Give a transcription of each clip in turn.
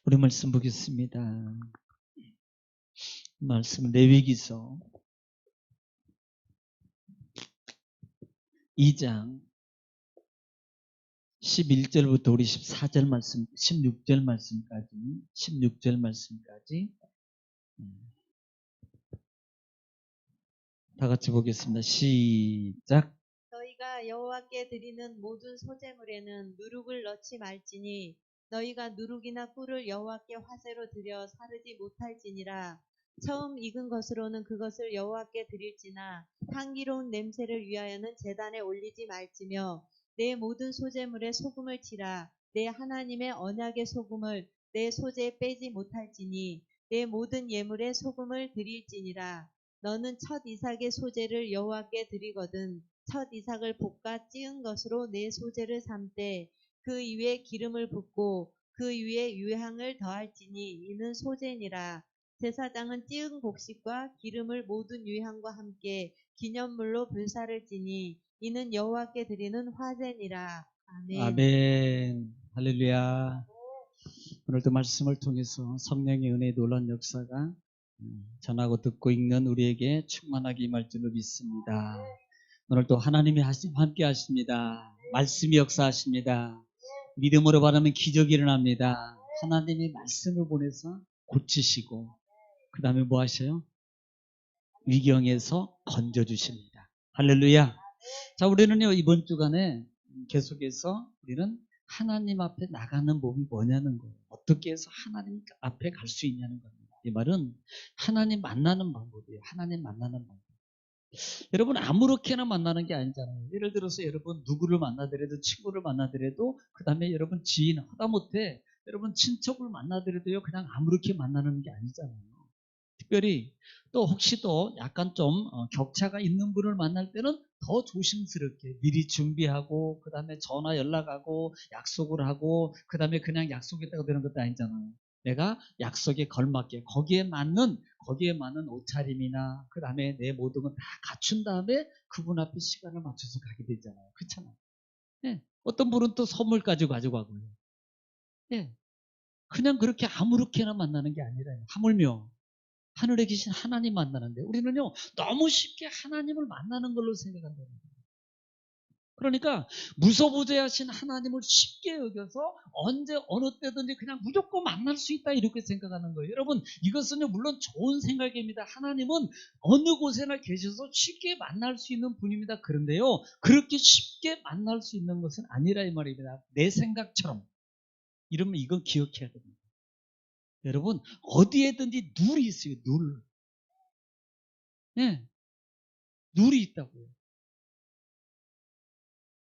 우리 말씀 보겠습니다. 말씀 레위기서 2장 11절부터 우리 14절 말씀, 16절 말씀까지 다 같이 보겠습니다. 시작. 너희가 여호와께 드리는 모든 소제물에는 누룩을 넣지 말지니 너희가 누룩이나 꿀을 여호와께 화제로 드려 사르지 못할지니라. 처음 익은 것으로는 그것을 여호와께 드릴지나 향기로운 냄새를 위하여는 제단에 올리지 말지며 내 모든 소제물에 소금을 치라. 내 하나님의 언약의 소금을 내 소제에 빼지 못할지니 내 모든 예물에 소금을 드릴지니라. 너는 첫 이삭의 소제를 여호와께 드리거든 첫 이삭을 볶아 찌은 것으로 내 소제를 삼되 그 위에 기름을 붓고 그 위에 유향을 더할지니 이는 소제니라. 제사장은 찌은 곡식과 기름을 모든 유향과 함께 기념물로 불사를 지니 이는 여호와께 드리는 화제니라. 아멘. 아멘. 할렐루야. 오늘도 말씀을 통해서 성령의 은혜의 놀라운 역사가 전하고 듣고 읽는 우리에게 충만하게 임할 줄로 믿습니다. 오늘도 하나님이 함께 하십니다. 말씀이 역사하십니다. 믿음으로 바라면 기적이 일어납니다. 하나님이 말씀을 보내서 고치시고 그 다음에 뭐 하셔요? 위경에서 건져주십니다. 할렐루야. 자, 우리는요 이번 주간에 계속해서 우리는 하나님 앞에 나가는 법이 뭐냐는 거예요. 어떻게 해서 하나님 앞에 갈 수 있냐는 겁니다. 이 말은 하나님 만나는 방법이에요. 하나님 만나는 방법. 여러분 아무렇게나 만나는 게 아니잖아요. 예를 들어서 여러분 누구를 만나더라도 친구를 만나더라도 그 다음에 여러분 지인 하다못해 여러분 친척을 만나더라도요 그냥 아무렇게 만나는 게 아니잖아요. 특별히 또 혹시 또 약간 좀 격차가 있는 분을 만날 때는 더 조심스럽게 미리 준비하고 그 다음에 전화 연락하고 약속을 하고 그 다음에 그냥 약속했다고 되는 것도 아니잖아요. 내가 약속에 걸맞게 거기에 맞는 옷차림이나 그 다음에 내 모든 건 다 갖춘 다음에 그분 앞에 시간을 맞춰서 가게 되잖아요. 그렇잖아요. 예. 어떤 분은 또 선물까지 가져가고요. 예. 그냥 그렇게 아무렇게나 만나는 게 아니라 하물며 하늘에 계신 하나님 만나는데 우리는요 너무 쉽게 하나님을 만나는 걸로 생각한다는 거예요. 그러니까 무소부재하신 하나님을 쉽게 여겨서 언제 어느 때든지 그냥 무조건 만날 수 있다 이렇게 생각하는 거예요. 여러분 이것은요 물론 좋은 생각입니다. 하나님은 어느 곳에나 계셔서 쉽게 만날 수 있는 분입니다. 그런데요 그렇게 쉽게 만날 수 있는 것은 아니라 이 말입니다. 내 생각처럼. 이러면 이건 기억해야 됩니다. 여러분 어디에든지 눌이 있어요. 눌. 네, 눌이 있다고요.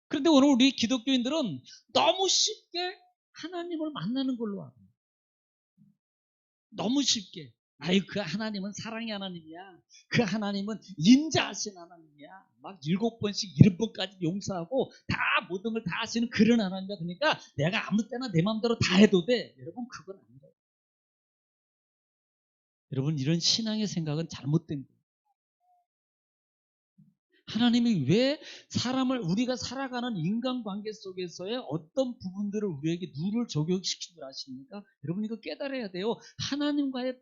그런데 오늘 우리 기독교인들은 너무 쉽게 하나님을 만나는 걸로 알아요. 너무 쉽게. 아유, 그 하나님은 사랑의 하나님이야. 그 하나님은 인자하신 하나님이야. 막 7번씩 7번까지 용서하고 다 모든 걸 다 하시는 그런 하나님이야. 그러니까 내가 아무 때나 내 마음대로 다 해도 돼. 여러분 그건 아니에요. 여러분 이런 신앙의 생각은 잘못된 거예요. 하나님이 왜 사람을 우리가 살아가는 인간관계 속에서의 어떤 부분들을 우리에게 룰을 적용시킨 줄 아십니까? 여러분 이거 깨달아야 돼요. 하나님과의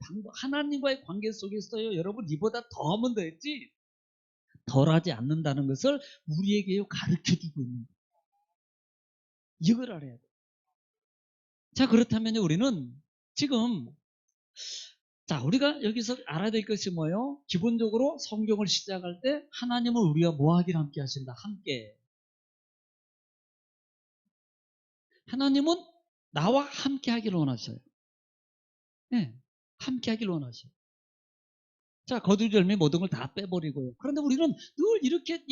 관계 속에서요. 여러분 이보다 더 하면 되지 덜하지 않는다는 것을 우리에게 가르쳐주고 있는 거예요. 이걸 알아야 돼요. 자 그렇다면 우리는 지금 자, 우리가 여기서 알아야 될 것이 뭐예요? 기본적으로 성경을 시작할 때 하나님은 우리와 뭐 하기를 함께 하신다. 함께. 하나님은 나와 함께 하기를 원하셔요. 네, 함께 하기를 원하셔요. 자, 거두절미 모든 걸 다 빼버리고요. 그런데 우리는 늘 이렇게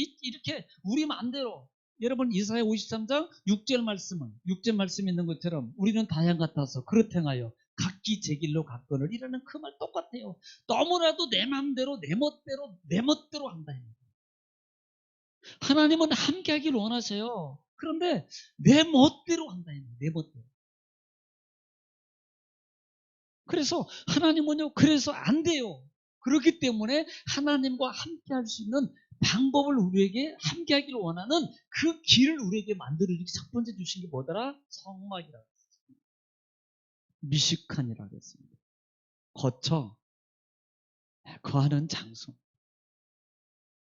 우리 마음대로 여러분 이사야 53장 6절 말씀 있는 것처럼 우리는 다양 같아서 그렇 행하여 각기 제 길로 갔거늘 이라는 그 말 똑같아요. 너무나도 내 마음대로 내 멋대로 한다. 하나님은 함께 하기를 원하세요. 그런데 내 멋대로 한다. 내 멋대로. 그래서 하나님은요, 그래서 안 돼요. 그렇기 때문에 하나님과 함께 할 수 있는 방법을 우리에게 함께 하기를 원하는 그 길을 우리에게 만들어주기 첫 번째 주신 게 뭐더라? 성막이라. 미식한이라고 했습니다. 거쳐 거하는 장소.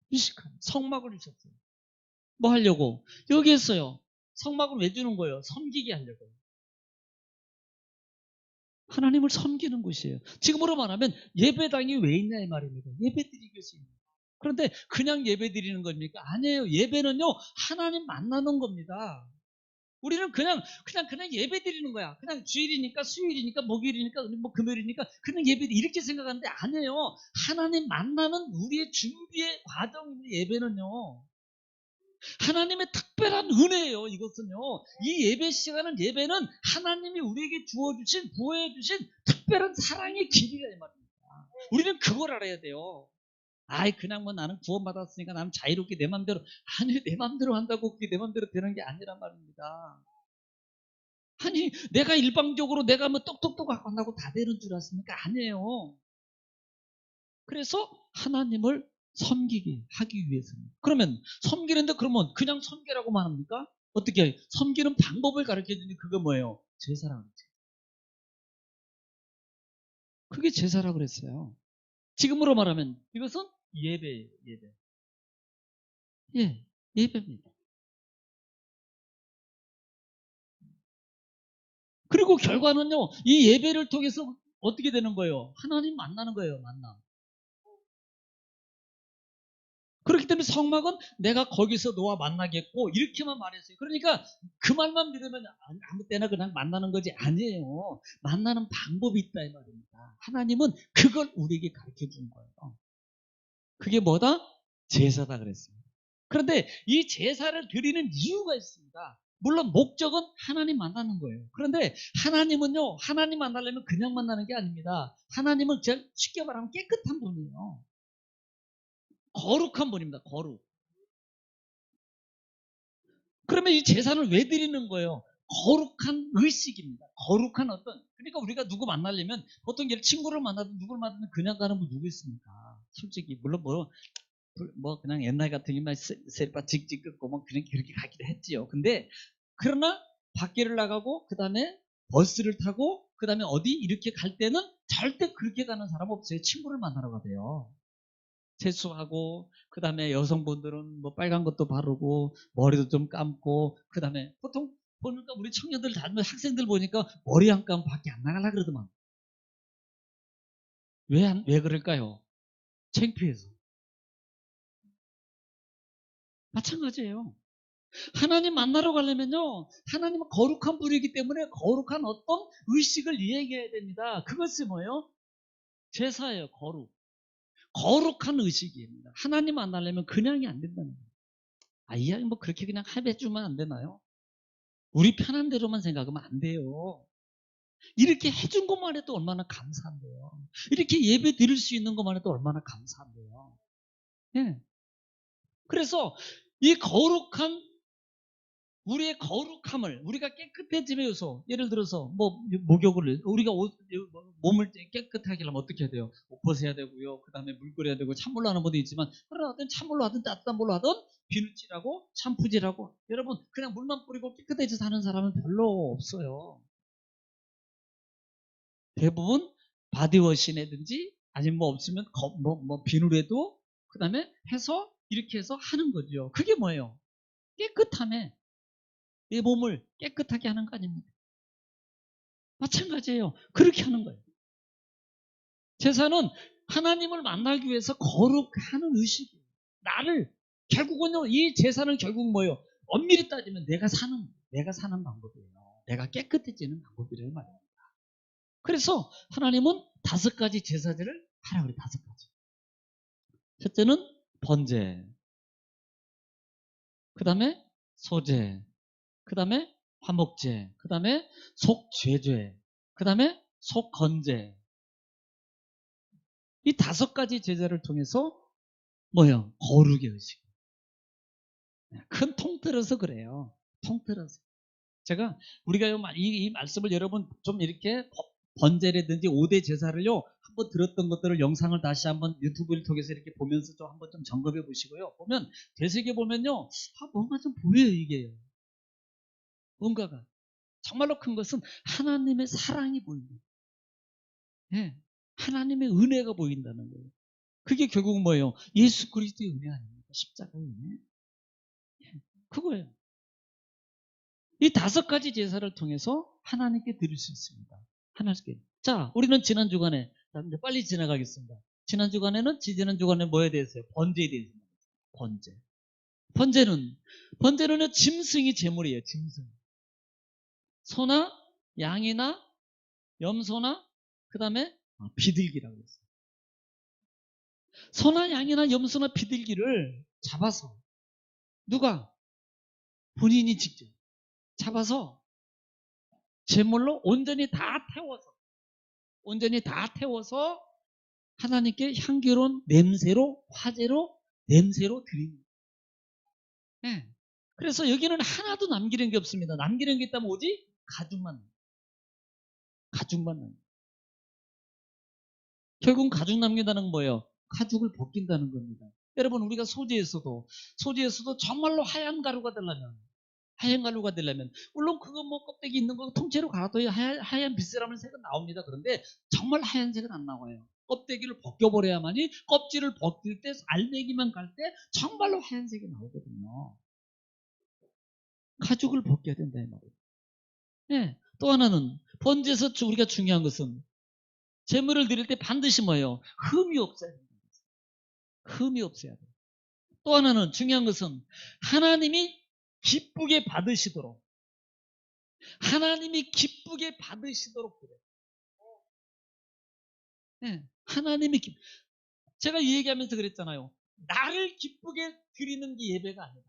미식한. 성막을 주셨어요. 뭐 하려고? 여기 했어요. 성막을 왜 주는 거예요? 섬기게 하려고. 하나님을 섬기는 곳이에요. 지금으로 말하면 예배당이 왜 있냐 이 말입니다. 예배 드리기 위해서. 그런데 그냥 예배 드리는 겁니까? 아니에요. 예배는요, 하나님 만나는 겁니다. 우리는 그냥 예배 드리는 거야. 그냥 주일이니까, 수요일이니까, 목요일이니까, 뭐 금요일이니까, 그냥 예배 이렇게 생각하는데 아니에요. 하나님 만나는 우리의 준비의 과정입니다. 예배는요. 하나님의 특별한 은혜예요. 이것은요. 이 예배 시간은 예배는 하나님이 우리에게 주어주신, 부어주신 특별한 사랑의 길이라 이 말입니다. 우리는 그걸 알아야 돼요. 아이 그냥 뭐 나는 구원받았으니까 나는 자유롭게 내 맘대로. 아니 내 맘대로 한다고 그게 내 맘대로 되는 게 아니란 말입니다. 아니 내가 일방적으로 내가 뭐 똑똑똑 한다고 다 되는 줄 아십니까? 아니에요. 그래서 하나님을 섬기게 하기 위해서는. 그러면 섬기는데 그러면 그냥 섬기라고만 합니까? 어떻게 섬기는 방법을 가르쳐 주니 그거 뭐예요? 제사라고 그랬죠. 그게 제사라고 그랬어요. 지금으로 말하면 이것은 예배예요. 예배. 예, 예배입니다. 그리고 결과는요, 이 예배를 통해서 어떻게 되는 거예요? 하나님 만나는 거예요, 만나. 그렇기 때문에 성막은 내가 거기서 너와 만나겠고, 이렇게만 말했어요. 그러니까 그 말만 믿으면 아무 때나 그냥 만나는 거지. 아니에요. 만나는 방법이 있다, 이 말입니다. 하나님은 그걸 우리에게 가르쳐 주는 거예요. 그게 뭐다? 제사다 그랬습니다. 그런데 이 제사를 드리는 이유가 있습니다. 물론 목적은 하나님 만나는 거예요. 그런데 하나님은요, 하나님 만나려면 그냥 만나는 게 아닙니다. 하나님은 쉽게 말하면 깨끗한 분이에요. 거룩한 분입니다. 거룩. 그러면 이 제사를 왜 드리는 거예요? 거룩한 의식입니다. 거룩한 어떤, 그러니까 우리가 누구 만나려면 보통 친구를 만나든 누구를 만나든 그냥 가는 분 누구 있습니까? 솔직히 물론 뭐 그냥 옛날 같으면 셀바 직직 긋고 뭐 그냥 그렇게 가기도 했지요. 근데 그러나 밖에를 나가고 그 다음에 버스를 타고 그 다음에 어디 이렇게 갈 때는 절대 그렇게 가는 사람 없어요. 친구를 만나러 가대요. 세수하고 그 다음에 여성분들은 뭐 빨간 것도 바르고 머리도 좀 감고 그 다음에 보통 보니까 우리 청년들 젊은 학생들 보니까 머리 안 감고 밖에 안 나가려 그러더만. 왜 그럴까요? 창피해서. 마찬가지예요. 하나님 만나러 가려면요, 하나님은 거룩한 분이기 때문에 거룩한 어떤 의식을 이야기해야 됩니다. 그것이 뭐예요? 제사예요, 거룩. 거룩한 의식입니다. 하나님 만나려면 그냥이 안 된다는 거예요. 이야기 뭐 그렇게 그냥 해주면 안 되나요? 우리 편한 대로만 생각하면 안 돼요. 이렇게 해준 것만 해도 얼마나 감사한데요. 이렇게 예배 드릴 수 있는 것만 해도 얼마나 감사한데요. 예. 그래서 이 거룩한 우리의 거룩함을 우리가 깨끗해짐에 요소 예를 들어서 뭐 목욕을 우리가 몸을 깨끗하게 하려면 어떻게 해야 돼요? 옷 벗어야 되고요. 그 다음에 물 끓여야 되고 찬물로 하는 분도 있지만 그러나 하든 찬물로 하든 따뜻한 물로 하든 비누칠하고 샴푸질하고 여러분 그냥 물만 뿌리고 깨끗해져 사는 사람은 별로 없어요. 대부분 바디워시내든지 아니면 뭐 없으면 비누라도 그 다음에 해서 이렇게 해서 하는 거죠. 그게 뭐예요? 깨끗함에 내 몸을 깨끗하게 하는 거 아닙니까? 마찬가지예요. 그렇게 하는 거예요. 제사는 하나님을 만나기 위해서 거룩하는 의식이에요. 나를 결국은요. 이 제사는 결국 뭐예요? 엄밀히 따지면 내가 사는 방법이에요. 내가 깨끗해지는 방법이란 말이에요. 그래서 하나님은 5가지 제사들을 하라 그래. 5가지. 첫째는 번제, 그 다음에 소제, 그 다음에 화목제, 그 다음에 속죄죄, 그 다음에 속건제. 이 5가지 제사를 통해서 뭐예요? 거룩의 의식. 큰 통틀어서 그래요. 통틀어서. 제가 우리가 이 말씀을 여러분 좀 이렇게 번제라든지 5대 제사를요 한번 들었던 것들을 영상을 다시 한번 유튜브를 통해서 이렇게 보면서 좀 한번 좀 점검해 보시고요. 보면 되새겨 보면요 뭔가 좀 보여요 이게요. 뭔가가 정말로 큰 것은 하나님의 사랑이 보입니다. 예, 하나님의 은혜가 보인다는 거예요. 그게 결국 뭐예요? 예수 그리스도의 은혜 아닙니까? 십자가의 은혜. 그거예요. 이 5가지 제사를 통해서 하나님께 드릴 수 있습니다. 하나님께. 자, 우리는 지난 주간에, 자, 이제 빨리 지나가겠습니다. 지난 주간에 뭐에 대해서요? 번제에 대해서. 번제. 번제는 짐승이 제물이에요. 짐승. 소나 양이나 염소나 그 다음에 비둘기라고 했어요. 소나 양이나 염소나 비둘기를 잡아서 누가? 본인이 직접 잡아서 제물로 온전히 다 태워서 하나님께 향기로운 냄새로, 화제로, 냄새로 드리는 거예요. 네. 그래서 여기는 하나도 남기는 게 없습니다. 남기는 게 있다면 오직 가죽만. 결국 가죽 남긴다는 건 뭐예요? 가죽을 벗긴다는 겁니다. 여러분, 우리가 소지에서도 정말로 하얀 가루가 되려면 물론 그거 뭐 껍데기 있는 거 통째로 갈아둬야 하얀 비스라는 색은 나옵니다. 그런데 정말 하얀색은 안 나와요. 껍데기를 벗겨버려야만이, 껍질을 벗길 때, 알맹이만 갈 때 정말로 하얀색이 나오거든요. 가죽을 벗겨야 된다 이 말이에요. 네. 또 하나는 번제에서 우리가 중요한 것은 제물을 드릴 때 반드시 뭐예요? 흠이 없어야 된다. 흠이 없어야 돼요. 또 하나는 중요한 것은 하나님이 기쁘게 받으시도록 그래요. 네. 제가 이 얘기하면서 그랬잖아요. 나를 기쁘게 드리는 게 예배가 아니다.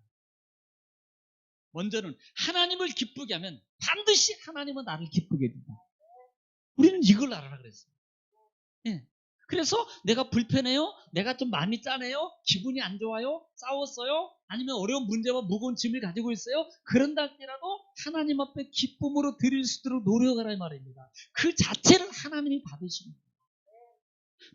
먼저는 하나님을 기쁘게 하면 반드시 하나님은 나를 기쁘게 해준다. 우리는 이걸 알아라 그랬어요. 예. 그래서 내가 불편해요? 내가 좀 마음이 짠해요? 기분이 안 좋아요? 싸웠어요? 아니면 어려운 문제와 무거운 짐을 가지고 있어요? 그런다 할지라도 하나님 앞에 기쁨으로 드릴 수 있도록 노력하라 이 말입니다. 그 자체를 하나님이 받으시는 거예요.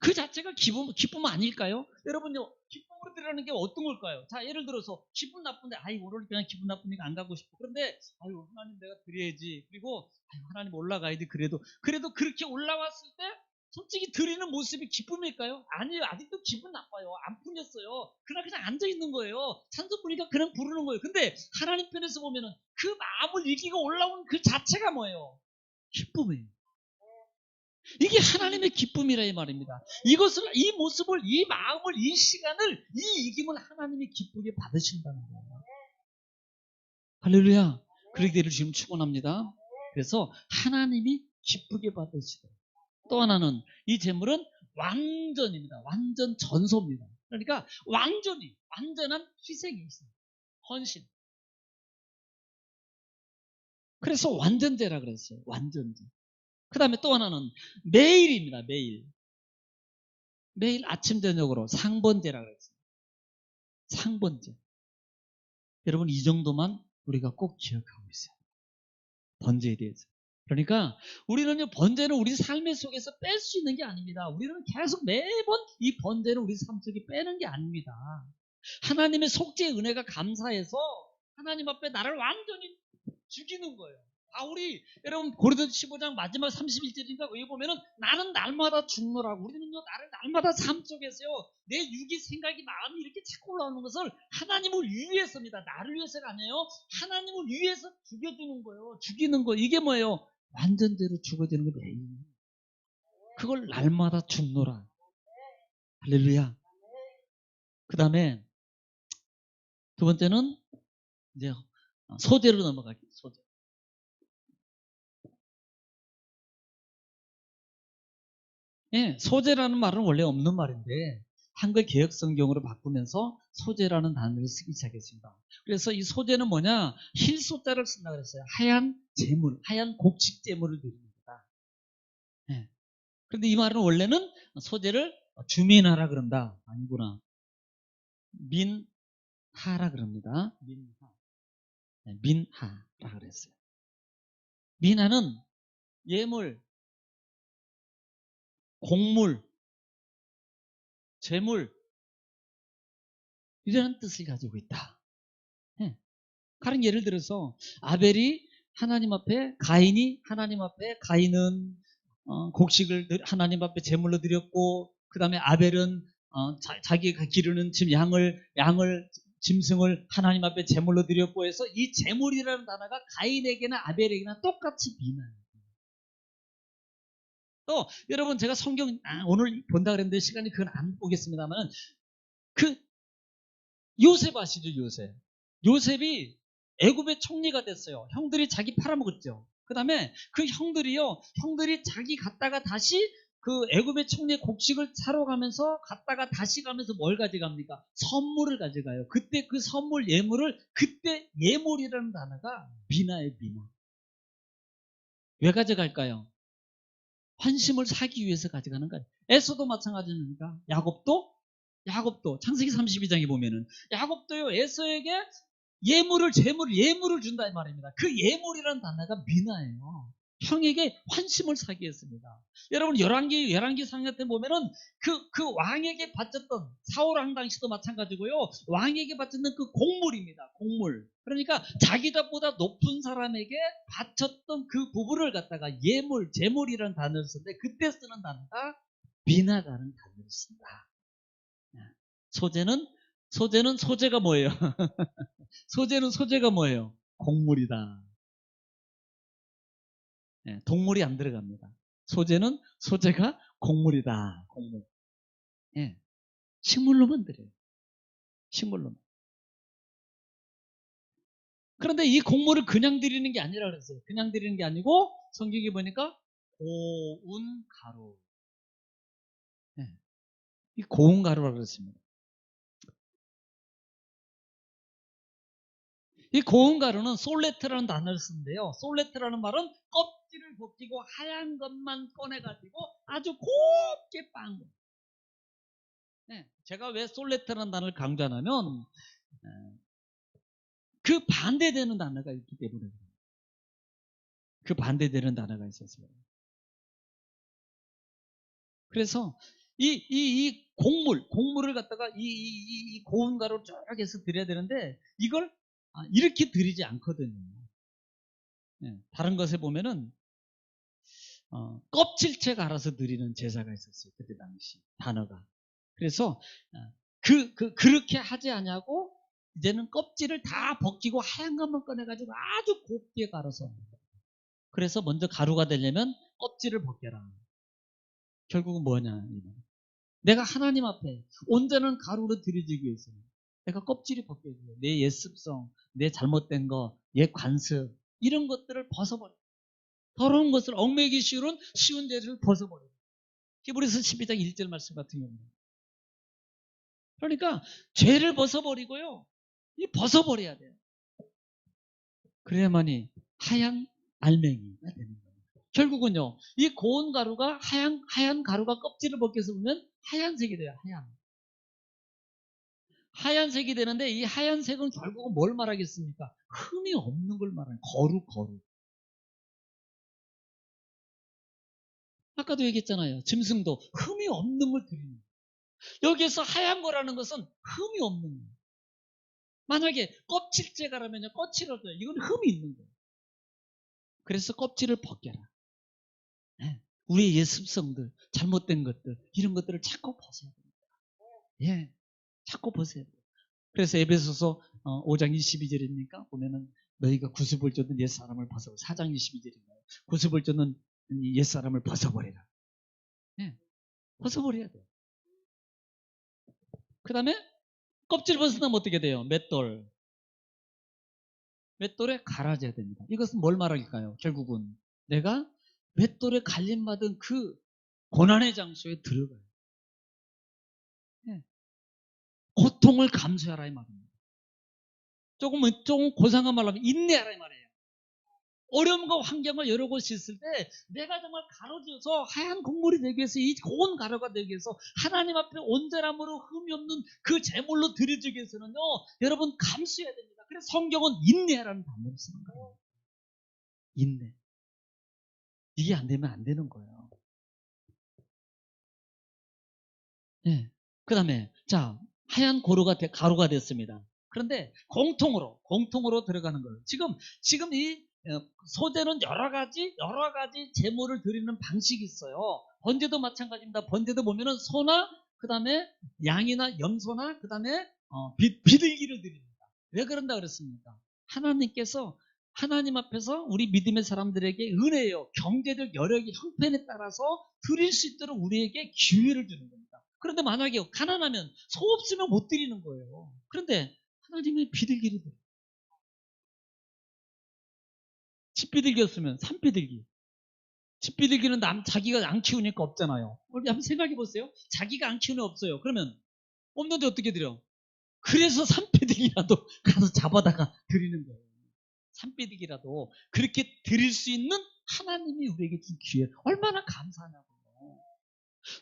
그 자체가 기쁨 아닐까요? 여러분요, 기쁨으로 드리라는 게 어떤 걸까요? 자, 예를 들어서 기분 나쁜데, 오늘 그냥 기분 나쁘니까 안 가고 싶어. 그런데, 하나님 내가 드려야지. 그리고, 하나님 올라가야지. 그래도 그렇게 올라왔을 때, 솔직히 드리는 모습이 기쁨일까요? 아니에요. 아직도 기분 나빠요. 안 풀렸어요. 그냥 앉아 있는 거예요. 찬송 부니까 그냥 부르는 거예요. 근데 하나님 편에서 보면은 그 마음을 이기고 올라온 그 자체가 뭐예요? 기쁨이에요. 이게 하나님의 기쁨이라 이 말입니다. 이 모습을, 이 마음을, 이 시간을, 이 이김을 하나님이 기쁘게 받으신다는 거예요. 할렐루야. 그러기 되기를 지금 축원합니다. 그래서 하나님이 기쁘게 받으시도록. 또 하나는 이 제물은 완전입니다. 완전 전소입니다. 그러니까 완전한 희생이 있어요. 헌신. 그래서 완전제라 그랬어요. 완전제. 그 다음에 또 하나는 매일입니다. 매일 아침 저녁으로 상번제라고 했어요. 상번제. 여러분 이 정도만 우리가 꼭 기억하고 있어요. 번제에 대해서. 그러니까 우리는요, 번제는 우리 삶의 속에서 뺄 수 있는 게 아닙니다. 우리는 계속 매번 이 번제를 우리 삶 속에 빼는 게 아닙니다. 하나님의 속죄의 은혜가 감사해서 하나님 앞에 나를 완전히 죽이는 거예요. 여러분 고린도서 15장 마지막 31절인가 거기 보면은 나는 날마다 죽노라고. 우리는요, 나를 날마다 삶 속에서요, 내 육이, 생각이, 마음이 이렇게 자꾸 올라오는 것을 하나님을 위해서입니다. 나를 위해서가 아니에요. 하나님을 위해서 죽여주는 거예요. 죽이는 거. 이게 뭐예요? 완전대로 죽어지는 게 매일. 그걸 날마다 죽노라. 할렐루야. 그 다음에 두 번째는 이제 소제로 넘어갈게요. 소제. 예, 소제라는 말은 원래 없는 말인데 한글 개혁 성경으로 바꾸면서 소제라는 단어를 쓰기 시작했습니다. 그래서 이 소제는 뭐냐? 힐소자를 쓴다 그랬어요. 하얀 재물, 하얀 곡식 재물을 드리는 거다. 예. 그런데 이 말은 원래는 소제를 주민하라 그런다. 아니구나. 민하라 그럽니다. 민하라 그랬어요. 민하는 예물, 곡물, 재물 이라는 뜻을 가지고 있다. 예. 다른 예를 들어서 아벨이 하나님 앞에 가인은 곡식을 하나님 앞에 제물로 드렸고, 그 다음에 아벨은 자기가 기르는 양을 짐승을 하나님 앞에 제물로 드렸고 해서 이 제물이라는 단어가 가인에게나 아벨에게나 똑같이 비나요. 또 여러분 제가 성경 오늘 본다 그랬는데 시간이 그건 안 보겠습니다만, 그 요셉 아시죠? 요셉이 애굽의 총리가 됐어요. 형들이 자기 팔아먹었죠. 그 다음에 그 형들이 자기 갔다가 다시 그 애굽의 총리의 곡식을 사러 가면서 갔다가 다시 가면서 뭘 가져갑니까? 선물을 가져가요. 그때 그 선물 예물을, 그때 예물이라는 단어가 미나예요, 미나. 왜 가져갈까요? 환심을 사기 위해서 가져가는 거예요. 에서도 마찬가지입니다. 야곱도 창세기 32장에 보면은 야곱도요, 에서에게 예물을 준다 이 말입니다. 그 예물이라는 단어가 미나예요. 형에게 환심을 사기 했습니다. 여러분 열왕기 상하 때 보면은 그 왕에게 바쳤던 사울 왕 당시도 마찬가지고요. 왕에게 바쳤던 그 곡물입니다. 곡물. 그러니까 자기보다 높은 사람에게 바쳤던 그 부분을 갖다가 제물이라는 단어를 쓰는데, 그때 쓰는 단어가 미나라는 단어를 쓴다. 소재가 뭐예요? 소재가 뭐예요? 곡물이다. 동물이 안 들어갑니다. 소재가 곡물이다. 곡물. 식물로만 드려요. 식물로만. 그런데 이 곡물을 그냥 드리는 게 아니라 그랬어요. 그냥 드리는 게 아니고 성경에 보니까 고운 가루. 이 고운 가루라고 그랬습니다. 이 고운 가루는 솔레트라는 단어를 쓰는데요. 솔레트라는 말은 껍질을 벗기고 하얀 것만 꺼내가지고 아주 곱게 빻은 거예요. 제가 왜 솔레트라는 단어를 강조하냐면 그 반대되는 단어가 있기 때문에, 그 반대되는 단어가 있었어요. 그래서 이 곡물을 갖다가 이 고운 가루를 쭉 해서 드려야 되는데, 이걸 이렇게 드리지 않거든요. 다른 것에 보면은 껍질째 갈아서 드리는 제사가 있었어요. 그때 당시 단어가. 그래서 그렇게 하지 않냐고 이제는 껍질을 다 벗기고 하얀 것만 꺼내가지고 아주 곱게 갈아서. 그래서 먼저 가루가 되려면 껍질을 벗겨라. 결국은 뭐냐? 내가 하나님 앞에 온전한 가루로 드려지기 위해서 내가 껍질이 벗겨야 돼요. 내 옛습성, 내 잘못된 거, 옛 관습, 이런 것들을 벗어버려. 더러운 것을 얽매기 쉬운 죄를 벗어버려. 히브리서 12장 1절 말씀 같은 경우는. 그러니까 죄를 벗어버리고요. 벗어버려야 돼요. 그래야만이 하얀 알맹이가 되는 거예요. 결국은요, 이 고운 가루가 하얀 가루가 껍질을 벗겨서 보면 하얀색이 돼요. 하얀색이 되는데, 이 하얀색은 결국은 뭘 말하겠습니까? 흠이 없는 걸 말하는 거룩. 아까도 얘기했잖아요. 짐승도 흠이 없는 걸 드리는 거예요. 여기에서 하얀 거라는 것은 흠이 없는 거예요. 만약에 껍질째가라면요, 껍질을 얻어요. 이건 흠이 있는 거예요. 그래서 껍질을 벗겨라. 우리의 옛 습성들, 잘못된 것들, 이런 것들을 자꾸 벗어야 됩니다. 자꾸 벗어야 돼요. 그래서 에베소서 5장 22절입니까? 보면은 너희가 구습을 쫓는 옛사람을 벗어버려. 4장 22절인가요? 구습을 쫓는 옛사람을 벗어버리라. 벗어버려야 돼요. 그 다음에 껍질 벗어나면 어떻게 돼요? 맷돌에 갈아져야 됩니다. 이것은 뭘 말할까요? 결국은 내가 맷돌에 갈림받은 그 고난의 장소에 들어가요. 고통을 감수하라 이 말입니다. 조금 고상한 말로 하면 인내하라 이 말이에요. 어려움과 환경을 여러 곳이 있을 때 내가 정말 가로져서 하얀 곡물이 되기 위해서, 이 고운 가루가 되기 위해서 하나님 앞에 온전함으로 흠이 없는 그 제물로 드려지기 위해서는요, 여러분 감수해야 됩니다. 그래서 성경은 인내라는 단어를 쓰는 거예요. 인내. 이게 안 되면 안 되는 거예요. 그 다음에 하얀 가루가 됐습니다. 그런데 공통으로 들어가는 거예요. 지금 소재는 여러 가지 제물을 드리는 방식이 있어요. 번제도 마찬가지입니다. 번제도 보면은 소나 그 다음에 양이나 염소나 그 다음에 비둘기를 드립니다. 왜 그런다 그랬습니까? 하나님께서 하나님 앞에서 우리 믿음의 사람들에게 은혜요, 경제적 여력의 형편에 따라서 드릴 수 있도록 우리에게 기회를 주는 겁니다. 그런데 만약에 가난하면 소 없으면 못 드리는 거예요. 그런데 하나님이 비둘기를 드려요. 집비둘기였으면 산비둘기. 집비둘기는 자기가 안 키우니까 없잖아요. 우리 한번 생각해 보세요. 자기가 안 키우는 없어요. 그러면 없는데 어떻게 드려? 그래서 산비둘기라도 가서 잡아다가 드리는 거예요. 산비둘기라도 그렇게 드릴 수 있는 하나님이 우리에게 준 기회. 얼마나 감사하냐고요.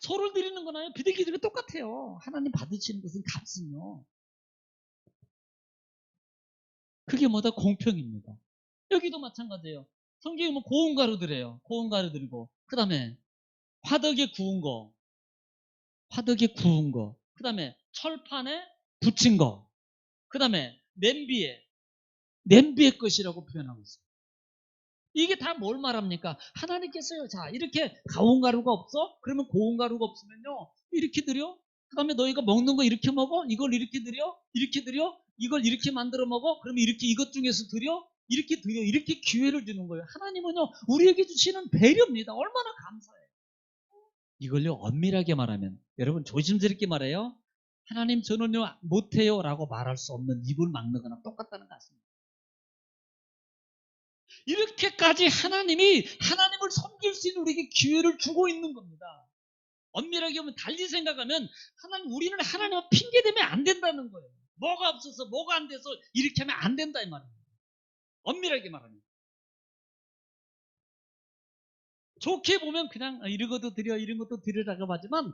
소를 드리는 거나요? 비둘기 드리는 거 똑같아요. 하나님 받으시는 것은 값은요. 그게 뭐다? 공평입니다. 여기도 마찬가지예요. 성경에 뭐 고운 가루 드려요. 고운 가루 드리고 그 다음에 화덕에 구운 거, 그 다음에 철판에 붙인 거, 그 다음에 냄비의 것이라고 표현하고 있어요. 이게 다 뭘 말합니까? 하나님께서요, 자, 이렇게 가온 가루가 없어? 그러면 고운 가루가 없으면요, 이렇게 드려? 그 다음에 너희가 먹는 거 이렇게 먹어? 이걸 이렇게 드려? 이렇게 드려? 이걸 이렇게 만들어 먹어? 그러면 이렇게 이것 중에서 드려? 이렇게 드려? 이렇게 기회를 주는 거예요. 하나님은요, 우리에게 주시는 배려입니다. 얼마나 감사해요. 이걸요, 엄밀하게 말하면, 여러분 조심스럽게 말해요. 하나님 저는요 못해요 라고 말할 수 없는 입을 막는 거나 똑같다는 것 같습니다. 이렇게까지 하나님을 섬길 수 있는 우리에게 기회를 주고 있는 겁니다. 엄밀하게 하면 달리 생각하면 우리는 하나님을 핑계대면 안 된다는 거예요. 뭐가 없어서 뭐가 안 돼서 이렇게 하면 안 된다 이 말입니다. 엄밀하게 말하면. 좋게 보면 그냥 이런 것도 드리라고 하지만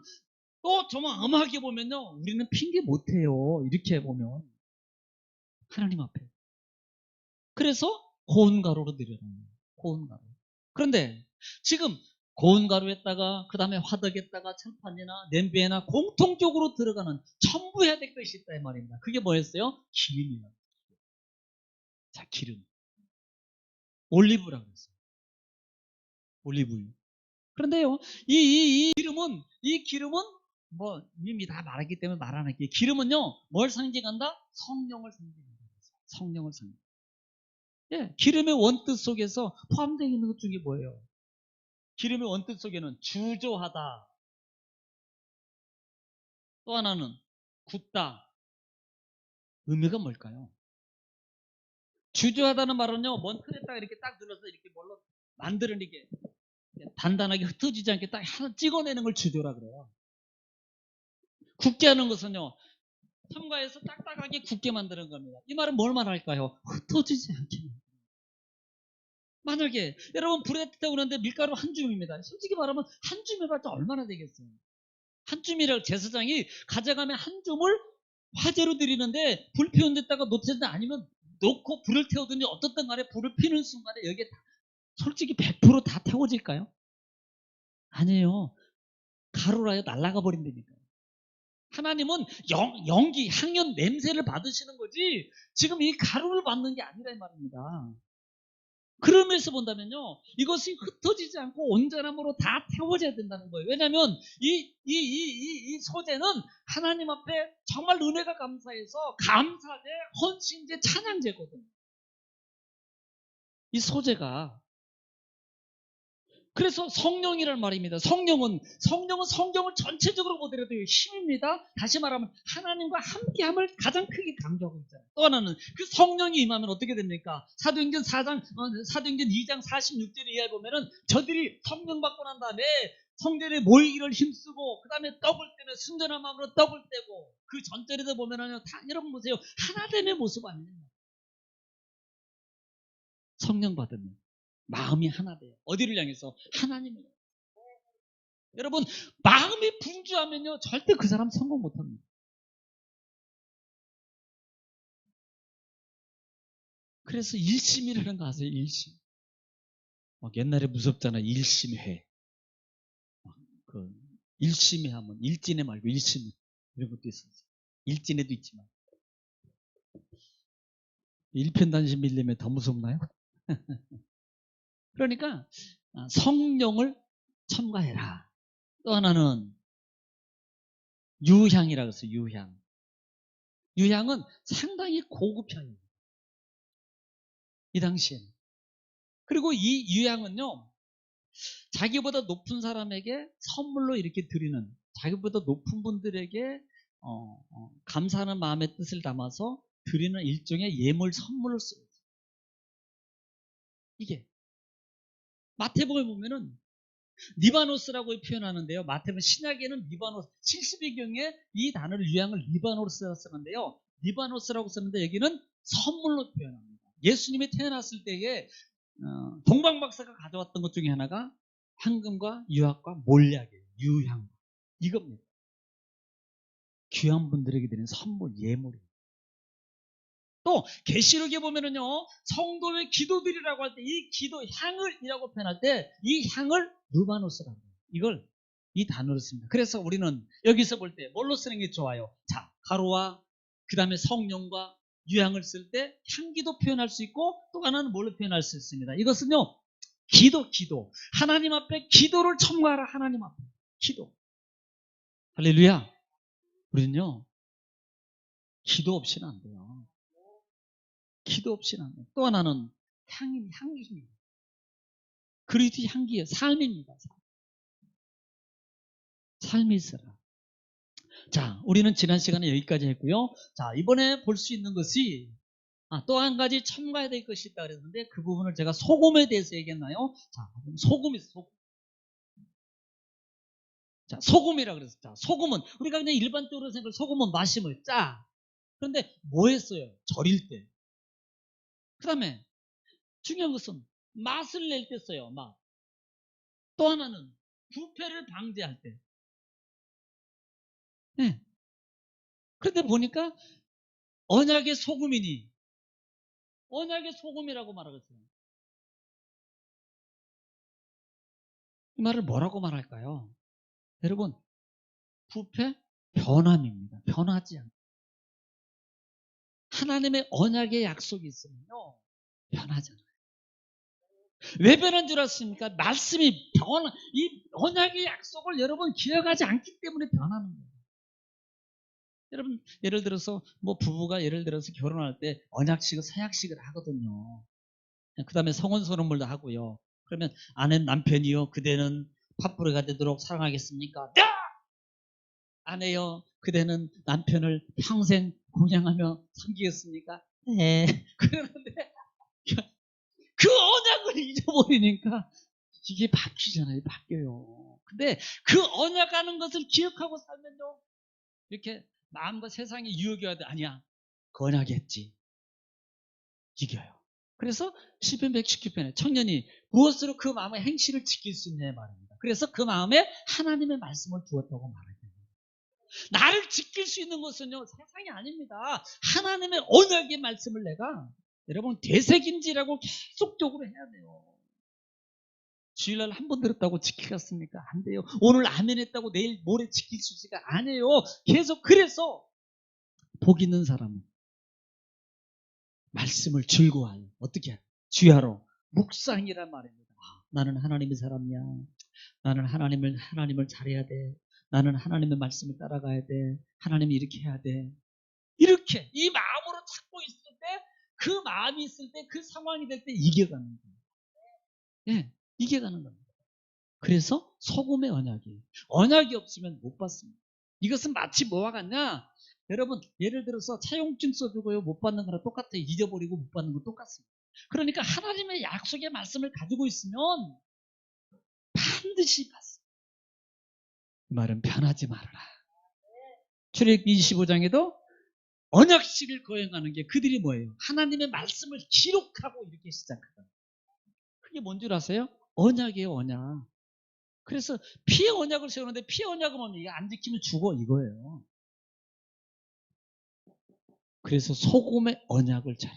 또 좀 엄하게 보면요, 우리는 핑계 못해요. 이렇게 보면 하나님 앞에. 그래서 고운 가루로 드려요. 고운 가루. 그런데 지금 고운 가루에다가 그 다음에 화덕에다가 철판이나 냄비에나 공통적으로 들어가는 첨부해야 될 것이 있다 이 말입니다. 그게 뭐였어요? 기름이요. 자, 기름. 올리브라고 했어요. 올리브유. 그런데요, 이 기름은 뭐 이미 다 말했기 때문에 말 안 할게요. 기름은요, 뭘 상징한다? 성령을 상징한다. 성령을 상징. 예, 기름의 원뜻 속에서 포함되어 있는 것 중에 뭐예요? 기름의 원뜻 속에는 주조하다. 또 하나는 굳다. 의미가 뭘까요? 주조하다는 말은요, 먼 틀에다가 이렇게 딱 눌러서 이렇게 뭘로 만들어내게 단단하게 흩어지지 않게 딱 하나 찍어내는 걸 주조라 그래요. 굳게 하는 것은요, 첨가해서 딱딱하게 굳게 만드는 겁니다. 이 말은 뭘 말할까요? 흩어지지 않게. 만약에 여러분 불에 태우는데 밀가루 한 줌입니다. 솔직히 말하면 한 줌에 봤자 얼마나 되겠어요? 한 줌이라고 제사장이 가져가면 한 줌을 화제로 드리는데 불 피운 데다가 놓든지 아니면 놓고 불을 태우든지 어떻든 간에 불을 피는 순간에 여기에 솔직히 100%다 태워질까요? 아니에요. 가루라요 날아가 버린다니까요. 하나님은 연기, 향연, 냄새를 받으시는 거지 지금 이 가루를 받는 게 아니라 이 말입니다. 그러면서 본다면요, 이것이 흩어지지 않고 온전함으로 다 태워져야 된다는 거예요. 왜냐하면 이 소재는 하나님 앞에 정말 은혜가 감사해서 감사제, 헌신제, 찬양제거든요. 이 소재가. 그래서 성령이란 말입니다. 성령은 성경을 전체적으로 보더라도 힘입니다. 다시 말하면 하나님과 함께함을 가장 크게 강조하고 있잖아요. 또 하나는 그 성령이 임하면 어떻게 됩니까? 사도행전 2장 46절에 이하에 보면은 저들이 성령 받고 난 다음에 성전에 모이기를 힘쓰고 그 다음에 떡을 떼면 순전한 마음으로 떡을 떼고 그 전절에도 보면은요, 다 여러분 보세요. 하나됨의 모습 아니에요. 성령 받으면 마음이 하나 돼요. 어디를 향해서? 하나님을. 여러분, 마음이 분주하면요, 절대 그 사람 성공 못합니다. 그래서 일심이라는 거 아세요? 일심. 옛날에 무섭잖아. 일심회. 그 일심회 하면 일진회 말고 일심회 이런 것도 있었어요. 일진회도 있지만 일편단심 밀리면 더 무섭나요? 그러니까 성령을 첨가해라. 또 하나는 유향이라고 했어요. 유향. 유향은 상당히 고급 향이에요. 이 당시에는. 그리고 이 유향은요, 자기보다 높은 사람에게 선물로 이렇게 드리는, 자기보다 높은 분들에게 감사하는 마음의 뜻을 담아서 드리는 일종의 예물 선물을 써요. 이게 마태복음에 보면은 리바노스라고 표현하는데요. 마태복음 신약에는 리바노스 70위경에 이 단어를 유향을 리바노스라고 쓰는데요. 리바노스라고 쓰는데 여기는 선물로 표현합니다. 예수님이 태어났을 때에 동방박사가 가져왔던 것 중에 하나가 황금과 유화과 몰약이에요. 유향. 이겁니다. 귀한 분들에게 드리는 선물, 예물이에요. 또 계시록에 보면은요, 성도의 기도드리라고 할 때 이 기도 향을이라고 표현할 때 이 향을 루바노스라고 해요. 이걸 이 단어로 씁니다. 그래서 우리는 여기서 볼 때 뭘로 쓰는 게 좋아요? 자, 가루와 그 다음에 성령과 유향을 쓸 때 향기도 표현할 수 있고 또 하나는 뭘로 표현할 수 있습니다. 이것은요, 기도. 하나님 앞에 기도를 첨가하라. 하나님 앞에 기도. 할렐루야. 우리는요, 기도 없이는 안 돼요. 기도 없이는 안 돼요. 또 하나는 향기입니다. 그리스도의 향기예요. 삶입니다. 삶이 있어라. 자, 우리는 지난 시간에 여기까지 했고요. 자, 이번에 볼 수 있는 것이 또 한 가지 첨가해야 될 것이 있다 그랬는데 그 부분을 제가 소금에 대해서 얘기했나요? 자, 소금이 소금. 자, 소금이라 그랬어요. 자, 소금은 우리가 그냥 일반적으로 생각할 소금은 마시면 짜. 그런데 뭐 했어요? 절일 때. 그 다음에 중요한 것은 맛을 낼 때 써요. 맛. 또 하나는 부패를 방지할 때. 네. 그런데 보니까 언약의 소금이니 언약의 소금이라고 말하겠어요. 이 말을 뭐라고 말할까요? 여러분, 부패 변함입니다. 변하지 않아요. 하나님의 언약의 약속이 있으면요, 변하잖아요. 왜 변한 줄 아십니까? 말씀이 이 언약의 약속을 여러분 기억하지 않기 때문에 변하는 거예요. 여러분, 예를 들어서 뭐 부부가 예를 들어서 결혼할 때 언약식을 서약식을 하거든요. 그 다음에 성혼선언물도 하고요. 그러면 아내 남편이요, 그대는 팥불이가 되도록 사랑하겠습니까? 네! 아내요, 그대는 남편을 평생 공양하며 섬기겠습니까? 네. 그러는데 그 언약을 잊어버리니까 이게 바뀌잖아요. 바뀌어요. 근데 그 언약하는 것을 기억하고 살면요, 이렇게 마음과 세상이 유혹이 와도 아니야. 그 언약했지. 이겨요. 그래서 시편 119편에 청년이 무엇으로 그 마음의 행실을 지킬 수 있냐의 말입니다. 그래서 그 마음에 하나님의 말씀을 두었다고 말합니다. 나를 지킬 수 있는 것은요, 세상이 아닙니다. 하나님의 언약의 말씀을 내가 여러분 되새김질하고 계속적으로 해야 돼요. 주일날 한 번 들었다고 지키겠습니까? 안 돼요. 오늘 아멘 했다고 내일 모레 지킬 수 있을까? 안 해요. 계속. 그래서 복 있는 사람은 말씀을 즐거워하여 어떻게 해요? 주야로 묵상이란 말입니다. 나는 하나님의 사람이야. 나는 하나님을 잘해야 돼. 나는 하나님의 말씀을 따라가야 돼. 하나님이 이렇게 해야 돼. 이렇게 이 마음으로 찾고 있을 때, 그 마음이 있을 때, 그 상황이 될 때 이겨가는 거예요. 예, 이겨가는 겁니다. 그래서 소금의 언약이에요. 언약이 없으면 못 받습니다. 이것은 마치 뭐와 같냐? 여러분, 예를 들어서 차용증 써주고요, 못 받는 거랑 똑같아요. 잊어버리고 못 받는 거 똑같습니다. 그러니까 하나님의 약속의 말씀을 가지고 있으면 반드시 받습니다. 이 말은 변하지 말아라. 출애굽기 25장에도 언약식을 거행하는 게 그들이 뭐예요? 하나님의 말씀을 기록하고 이렇게 시작하다. 그게 뭔 줄 아세요? 언약이에요, 언약. 그래서 피의 언약을 세우는데 피의 언약은 뭡니까? 이게 안 지키면 죽어 이거예요. 그래서 소금의 언약을 차라.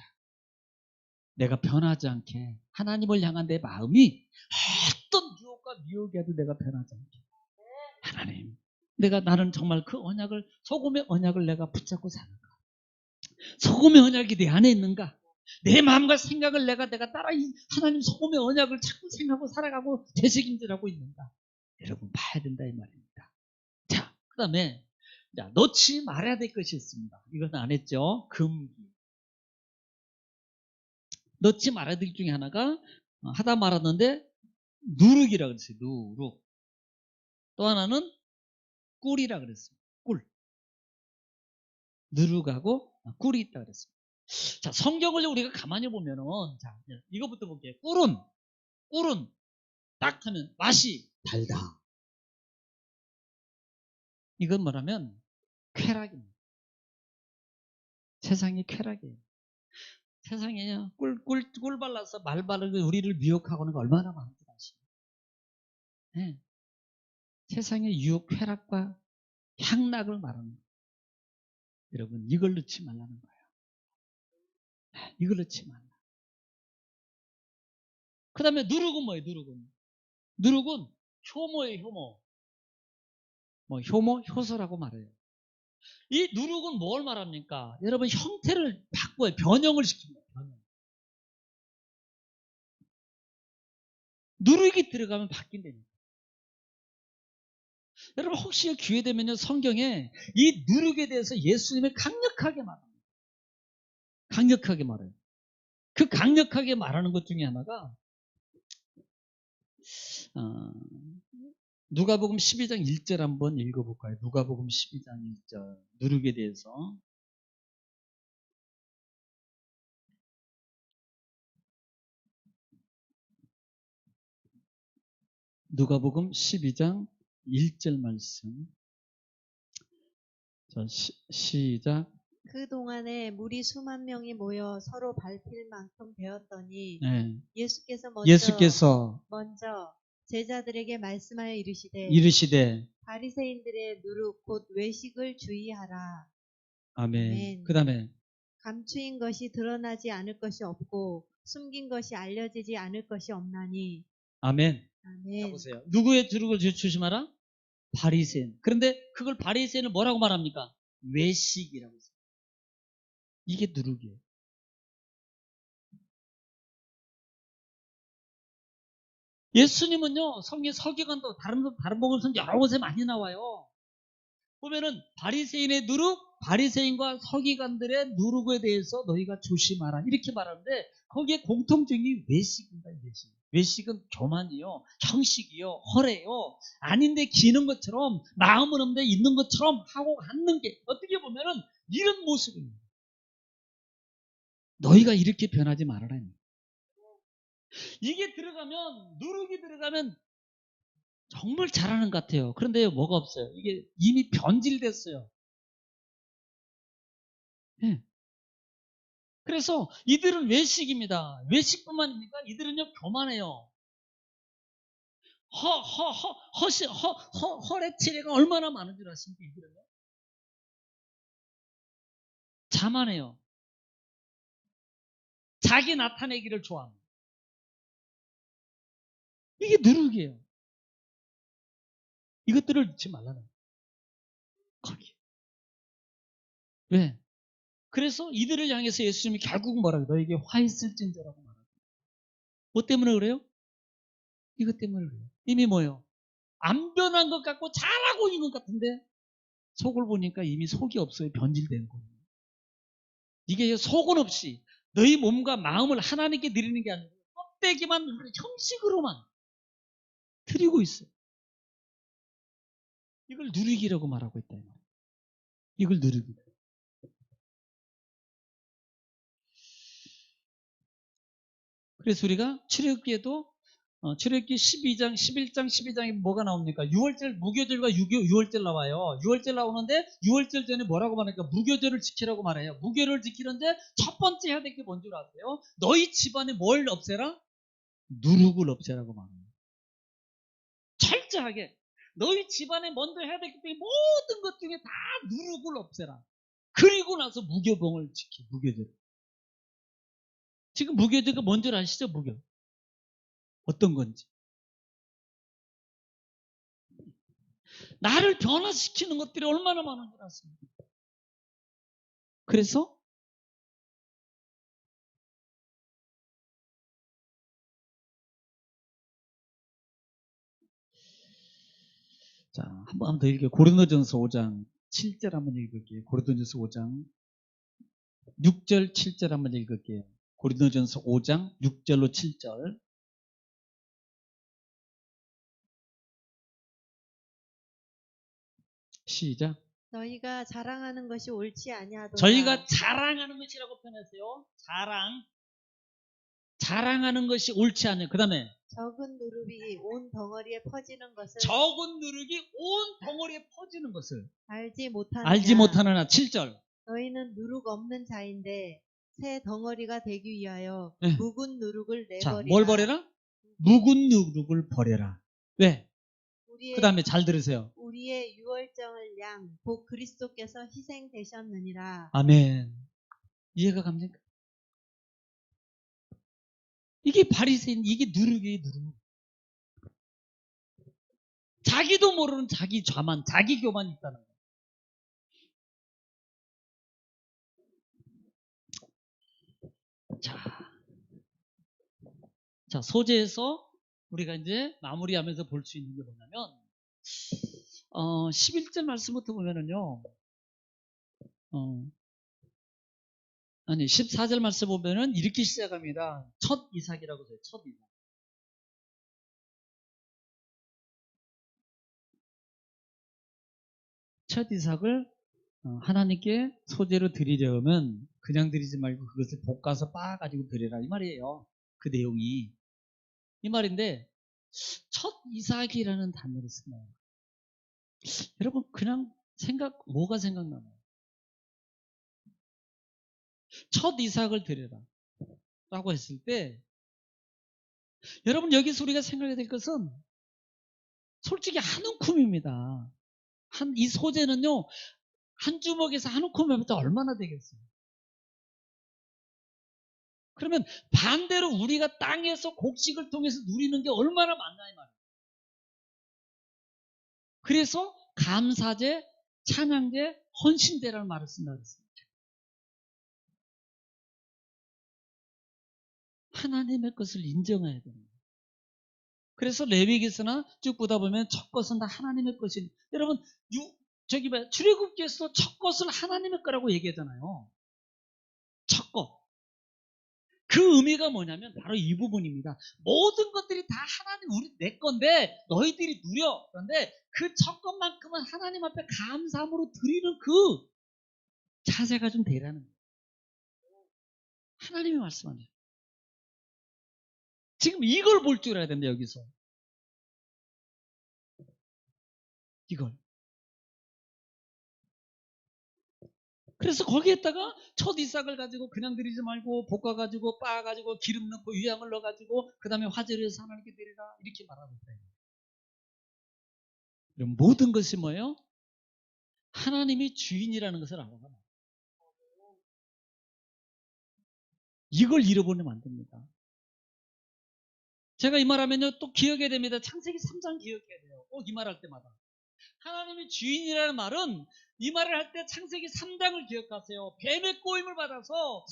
내가 변하지 않게 하나님을 향한 내 마음이 어떤 유혹과 미혹에도 내가 변하지 않게. 하나님, 나는 정말 그 언약을, 소금의 언약을 내가 붙잡고 사는가? 소금의 언약이 내 안에 있는가? 내 마음과 생각을 내가 따라 하나님 소금의 언약을 자꾸 생각하고 살아가고 되새김질하고 있는가? 여러분 봐야 된다 이 말입니다. 자, 그 다음에 놓지 말아야 될 것이 있습니다. 이건 안 했죠. 금기. 놓지 말아야 될 중에 하나가 하다 말았는데 누룩이라 그랬어요. 누룩. 또 하나는 꿀이라 그랬습니다. 꿀. 누룩하고 꿀이 있다 그랬습니다. 자, 성경을 우리가 가만히 보면은 자, 이거부터 볼게요. 꿀은 딱 하면 맛이 달다. 이건 뭐라면 쾌락입니다. 세상이 쾌락이에요. 세상에 꿀 발라서 말 바르고 우리를 미혹하고는 거 얼마나 많은지 아시죠? 네. 세상의 유혹, 쾌락과 향락을 말하는 거예요. 여러분 이걸 넣지 말라는 거예요. 이걸 넣지 말라. 그 다음에 누룩은 뭐예요? 누룩은 효모예요. 효소라고 말해요. 이 누룩은 뭘 말합니까? 여러분 형태를 바꿔요. 변형을 시킵니다. 변형. 누룩이 들어가면 바뀐다니까. 여러분 혹시 기회 되면요 성경에 이 누룩에 대해서 예수님이 강력하게 말합니다. 강력하게 말해요. 그 강력하게 말하는 것 중에 하나가 누가복음 12장 1절 한번 읽어볼까요? 누가복음 12장 1절 누룩에 대해서 누가복음 12장 1절 말씀 자, 시작 그동안에 무리 수만 명이 모여 서로 밟힐 만큼 배웠더니 네. 예수께서 먼저 제자들에게 말씀하여 이르시되 바리새인들의 누룩 곧 외식을 주의하라. 아멘. 그 다음에 감추인 것이 드러나지 않을 것이 없고 숨긴 것이 알려지지 않을 것이 없나니. 아멘. 아멘. 보세요. 누구의 누룩을 조심하라? 바리새인. 그런데 그걸 바리새인을 뭐라고 말합니까? 외식이라고 했어요. 이게 누룩이에요. 예수님은요, 성경 서기관도 다른 복음서 여러 곳에 많이 나와요. 보면은 바리새인의 누룩, 바리새인과 서기관들의 누룩에 대해서 너희가 조심하라 이렇게 말하는데 거기에 공통점이 외식입니다. 외식은 교만이요, 형식이요, 허례요, 아닌데 기는 것처럼 마음은 없는데 있는 것처럼 하고 갖는 게 어떻게 보면은 이런 모습입니다. 너희가 이렇게 변하지 말아라. 이게 들어가면 누룩이 들어가면 정말 잘하는 것 같아요. 그런데 뭐가 없어요. 이게 이미 변질됐어요. 네. 그래서 이들은 외식입니다. 외식뿐만 아니라 이들은요 교만해요. 허레치레가 얼마나 많은 줄 아십니까? 이들은요 자만해요. 자기 나타내기를 좋아합니다. 이게 누룩이에요. 이것들을 넣지 말라는 거기. 왜? 그래서 이들을 향해서 예수님이 결국 뭐라고 너에게 화 있을진저라고 말합니다. 뭐 때문에 그래요? 이것 때문에 그래요. 이미 뭐예요? 안 변한 것 같고 잘하고 있는 것 같은데 속을 보니까 이미 속이 없어요. 변질된 거예요. 이게 속은 없이 너희 몸과 마음을 하나님께 드리는 게 아니고 껍데기만 형식으로만 드리고 있어요. 이걸 누르기라고 말하고 있다. 이걸 누르기. 그래서 우리가 출애굽기에도 출애굽기 12장, 11장, 12장에 뭐가 나옵니까? 유월절, 무교절과 유월절 나와요. 유월절 나오는데 유월절 전에 뭐라고 말합니까? 무교절을 지키라고 말해요. 무교를 지키는데 첫 번째 해야 될 게 뭔 줄 아세요? 너희 집안에 뭘 없애라? 누룩을 없애라고 말해요. 철저하게 너희 집안에 먼저 해야 되기 때문에 모든 것 중에 다 누룩을 없애라. 그리고 나서 무교봉을 지키, 무교절. 지금 무교절가 뭔지 아시죠? 무교. 어떤 건지. 나를 변화시키는 것들이 얼마나 많은 줄 아십니까? 그래서 자, 한번 더 읽게요. 고린도전서 5장 7절 한번 읽을게요. 고린도전서 5장 6절 7절 한번 읽을게요. 고린도전서 5장 6절로 7절. 시작. 너희가 자랑하는 것이 옳지 아니하도다. 저희가 자랑하는 것이라고 표현했어요. 자랑하는 것이 옳지 않아요. 그 다음에 적은 누룩이 온 덩어리에 퍼지는 것을 적은 누룩이 온 덩어리에 퍼지는 것을 알지 못하느냐. 알지 못하느냐. 7절. 너희는 누룩 없는 자인데 새 덩어리가 되기 위하여 네. 묵은 누룩을 자, 내버리라. 뭘 버려라? 묵은 누룩을 버려라. 왜? 그 다음에 잘 들으세요. 우리의 유월정을 양 곧 그리스도께서 희생되셨느니라. 아멘. 이해가 갑니까? 이게 바리새인, 이게 누룩이에요, 누룩. 자기도 모르는 자기 좌만, 자기 교만 있다는 거예요. 자, 소재에서 우리가 이제 마무리하면서 볼 수 있는 게 뭐냐면, 11절 말씀부터 보면은요, 14절 말씀 보면은 이렇게 시작합니다. 첫 이삭이라고 해요, 첫 이삭. 첫 이삭을 하나님께 소재로 드리려면 그냥 드리지 말고 그것을 볶아서 빻아가지고 드리라 이 말이에요. 그 내용이 이 말인데 첫 이삭이라는 단어를 쓰나요? 여러분 그냥 뭐가 생각나나요? 첫 이삭을 드려라 라고 했을 때 여러분 여기서 우리가 생각해야 될 것은 솔직히 한 움큼입니다. 이 소재는요 한 주먹에서 한 움큼이면 얼마나 되겠어요? 그러면 반대로 우리가 땅에서 곡식을 통해서 누리는 게 얼마나 많나 이 말이에요. 그래서 감사제, 찬양제, 헌신제라는 말을 쓴다고 했습니다. 하나님의 것을 인정해야 됩니다. 그래서 레위기서나 쭉 보다 보면 첫 것은 다 하나님의 것이. 여러분 출애굽기에서도 첫 것을 하나님의 거라고 얘기하잖아요. 첫 것. 그 의미가 뭐냐면 바로 이 부분입니다. 모든 것들이 다 하나님 내 건데 너희들이 누려. 그런데 그 첫 것만큼은 하나님 앞에 감사함으로 드리는 그 자세가 좀 되라는 거예요. 하나님이 말씀하네요. 지금 이걸 볼 줄 알아야 됩니다. 여기서 이걸. 그래서 거기에다가 첫 이삭을 가지고 그냥 드리지 말고 볶아가지고 빻아가지고 기름 넣고 유향을 넣어가지고 그 다음에 화제를 해서 하나님께 드리라 이렇게 말하고 있어요. 그럼 모든 것이 뭐예요? 하나님이 주인이라는 것을 알아가라. 이걸 잃어버리면 안 됩니다. 제가 이 말하면요 또 기억해야 됩니다. 창세기 3장 기억해야 돼요. 꼭 이 말할 때마다. 하나님이 주인이라는 말은 이 말을 할 때 창세기 3장을 기억하세요. 뱀의 꼬임을 받아서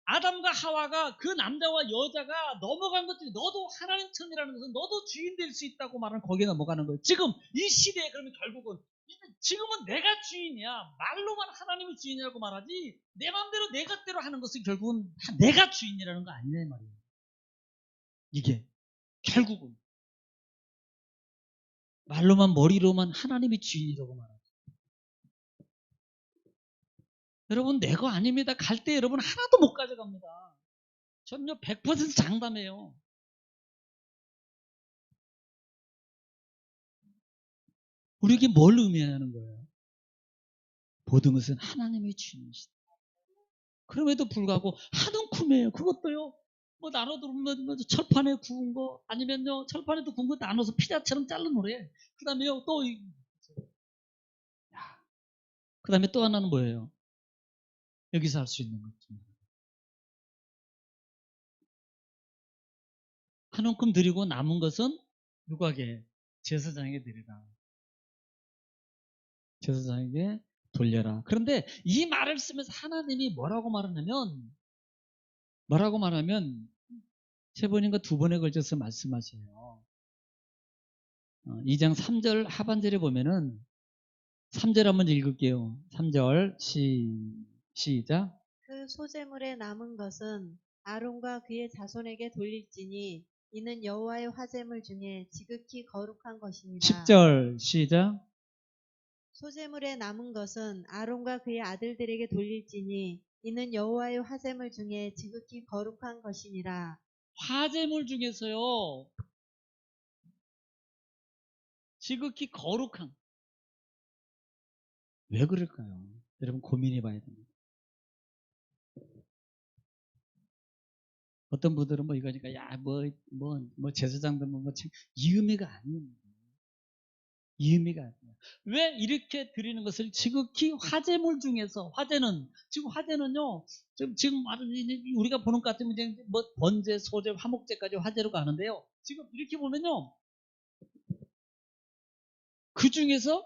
아담과 하와가 그 남자와 여자가 넘어간 것 중에 너도 하나님 천이라는 것은 너도 주인 될 수 있다고 말하는 거기에 넘어가는 거예요. 지금 이 시대에 그러면 결국은 지금은 내가 주인이야. 말로만 하나님이 주인이라고 말하지 내 마음대로 내 것대로 하는 것은 결국은 내가 주인이라는 거 아니냐 말이에요. 이게 결국은 말로만 머리로만 하나님이 주인이라고 말하죠. 여러분 내 거 아닙니다. 갈 때 여러분 하나도 못 가져갑니다. 저는요 100% 장담해요. 우리에게 뭘 의미하는 거예요? 모든 것은 하나님의 주인이시다. 그럼에도 불구하고 한 움큼이에요. 그것도요. 뭐 나눠두면 뭐 철판에 구운 거 아니면요 철판에도 구운 거 나눠서 피자처럼 잘라놓으래. 그 다음에요 또 그 다음에 또 하나는 뭐예요? 여기서 할 수 있는 것 중에 한 움큼 드리고 남은 것은 누구에게? 제사장에게 드리라. 제사장에게 돌려라. 그런데 이 말을 쓰면서 하나님이 뭐라고 말하면 세 번인가 두 번에 걸쳐서 말씀하셔요. 2장 3절 하반절에 보면은 3절 한번 읽을게요. 3절 시작. 그 소재물에 남은 것은 아론과 그의 자손에게 돌릴지니 이는 여호와의 화제물 중에 지극히 거룩한 것이니라. 10절 시작. 소재물에 남은 것은 아론과 그의 아들들에게 돌릴지니 이는 여호와의 화제물 중에 지극히 거룩한 것이니라. 화제물 중에서요. 지극히 거룩한. 왜 그럴까요? 여러분 고민해 봐야 됩니다. 어떤 분들은 뭐 이거니까 뭐 제사장들 이 의미가 아닙니다. 이 의미가 아니에요. 왜 이렇게 드리는 것을 지극히 화제물 중에서 화제는요 지금 우리가 보는 것 같으면 뭐 번제, 소제, 화목제까지 화제로 가는데요. 지금 이렇게 보면요 그 중에서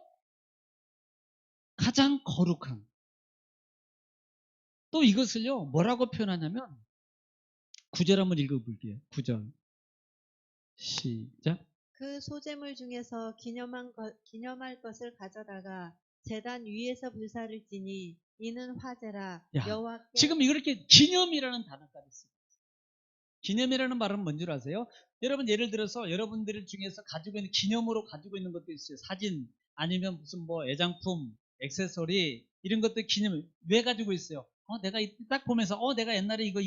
가장 거룩한 또 이것을요 뭐라고 표현하냐면 9절 한번 읽어볼게요. 9절 시작. 그 소재물 중에서 기념할 것을 가져다가 제단 위에서 불사를지니 이는 화제라. 야, 여호와께 지금 이렇게 기념이라는 단어까지 있어요. 기념이라는 말은 뭔지 아세요? 여러분 예를 들어서 여러분들 중에서 가지고 있는 기념으로 가지고 있는 것도 있어요. 사진 아니면 무슨 뭐 애장품, 액세서리 이런 것들 기념 왜 가지고 있어요? 내가 딱 보면서 내가 옛날에 이거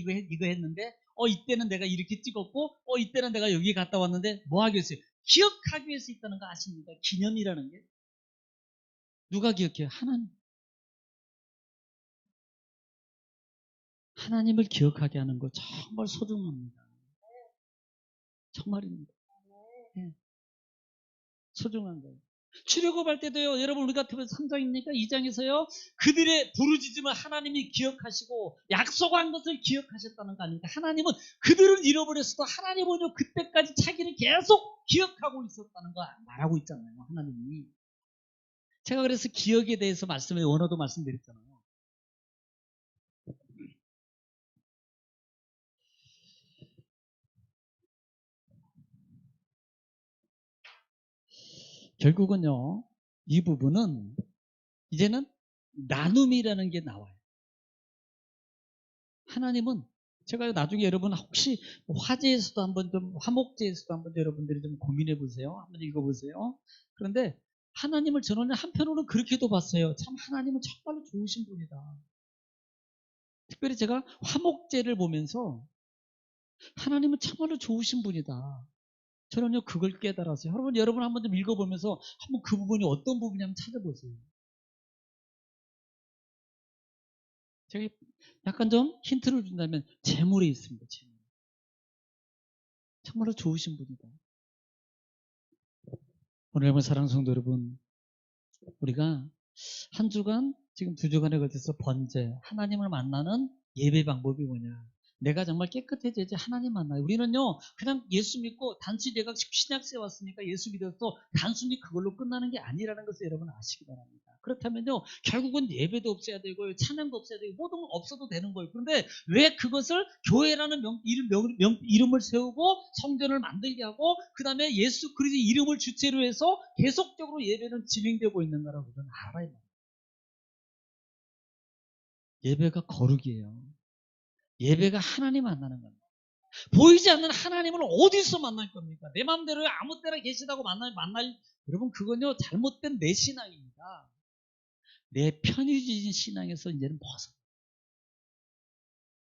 했는데 이때는 내가 이렇게 찍었고 이때는 내가 여기 갔다 왔는데 뭐 하기 위해서 기억하기 위해서 있다는 거 아십니까? 기념이라는 게 누가 기억해요? 하나님을 기억하게 하는 거 정말 소중합니다. 정말입니다. 네. 소중한 거예요. 출애굽할 때도요, 여러분 우리 같으면 3장입니까? 2장에서요, 그들의 부르짖음을 하나님이 기억하시고 약속한 것을 기억하셨다는 거 아닙니까? 하나님은 그들은 잃어버렸어도 하나님은요, 그때까지 자기를 계속 기억하고 있었다는 거 말하고 있잖아요, 하나님이. 제가 그래서 기억에 대해서 원어도 말씀드렸잖아요. 결국은요, 이 부분은 이제는 나눔이라는 게 나와요. 하나님은 제가 나중에 여러분 혹시 화제에서도 한번 좀 화목제에서도 한번 여러분들이 좀 고민해 보세요. 한번 읽어보세요. 그런데 하나님을 저는 한편으로는 그렇게도 봤어요. 참 하나님은 정말로 좋으신 분이다. 특별히 제가 화목제를 보면서 하나님은 참말로 좋으신 분이다. 저는요 그걸 깨달았어요. 여러분 한번 좀 읽어보면서 한번 그 부분이 어떤 부분이 한번 찾아보세요. 제가 약간 좀 힌트를 준다면 재물에 있습니다. 재물. 정말로 좋으신 분이다. 오늘 여러분 사랑하는 성도 여러분, 우리가 한 주간 지금 2주간에 걸쳐서 번제 하나님을 만나는 예배 방법이 뭐냐? 내가 정말 깨끗해져야지 하나님 만나요. 우리는요 그냥 예수 믿고 단지 내가 신약세에 왔으니까 예수 믿어서 단순히 그걸로 끝나는 게 아니라는 것을 여러분 아시기 바랍니다. 그렇다면요 결국은 예배도 없어야 되고 찬양도 없어야 되고 모든 건 없어도 되는 거예요. 그런데 왜 그것을 교회라는 이름을 세우고 성전을 만들게 하고 그 다음에 예수 그리스도의 이름을 주체로 해서 계속적으로 예배는 진행되고 있는가라고 저는 알아야 돼요. 예배가 거룩이에요. 예배가 하나님 만나는 겁니다. 보이지 않는 하나님을 어디서 만날 겁니까? 내 마음대로 아무 때나 계시다고 만날 여러분 그건요 잘못된 내 신앙입니다. 내 편의주의 신앙에서 이제는 벗어.